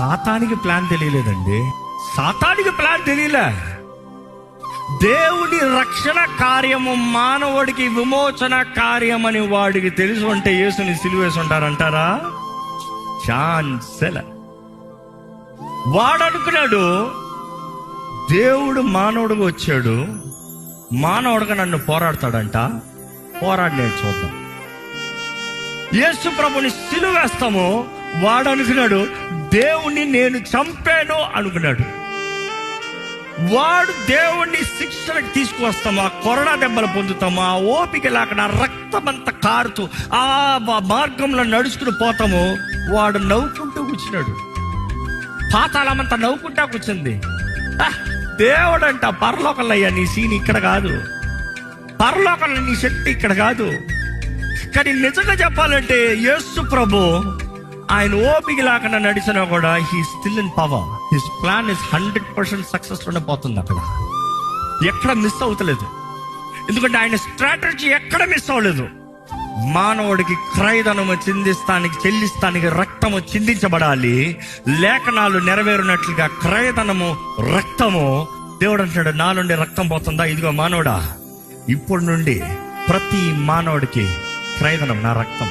సాతానికి ప్లాన్ తెలియలేదండి. సాతానికి ప్లాన్ తెలియలే. దేవుడి రక్షణ కార్యము, మానవుడికి విమోచన కార్యమని వాడికి తెలుసు అంటే యేసుని సిలువేసి ఉంటారంటారా? ఛాన్సెల. వాడు అనుకున్నాడు దేవుడు మానవుడిగా వచ్చాడు, మానవుడిగా నన్ను పోరాడతాడంట, పోరాడినేది చూద్దాం. యేసు ప్రభుని సిలువేస్తాము. వాడు అనుకున్నాడు దేవుణ్ణి నేను చంపాను అనుకున్నాడు. వాడు దేవుణ్ణి శిక్షణకు తీసుకువస్తాము, ఆ కొరడా దెబ్బలు పొందుతాము, ఆ ఓపిక లేకుండా రక్తమంతా కారుతూ ఆ మార్గంలో నడుచుకుని పోతాము. వాడు నవ్వుకుంటూ కూర్చున్నాడు. పాతాళమంతా నవ్వుకుంటా కూర్చుంది. దేవుడంట పరలోకంలో అయ్యా నీ సీన్ ఇక్కడ కాదు, పరలోకంలో నీ శక్తి ఇక్కడ కాదు. కానీ నిజంగా చెప్పాలంటే యేసు ప్రభు ఆయన ఓపిక లేకుండా నడిచినా కూడా he still in power. His plan is 100% success లోనే పోతుంది. అక్కడ ఎక్కడ మిస్ అవుతలేదు, ఎందుకంటే ఆయన స్ట్రాటజీ ఎక్కడ మిస్ అవ్వలేదు. మానవుడికి క్రయధనము చెల్లిస్తానికి రక్తము చిందించబడాలి. లేఖనాలు నెరవేరునట్లుగా క్రయధనము రక్తము. దేవుడు అంటాడు నా నుండి రక్తం పోతుందా, ఇదిగో మానవుడా, ఇప్పుడు నుండి ప్రతి మానవుడికి క్రయధనం నా రక్తం.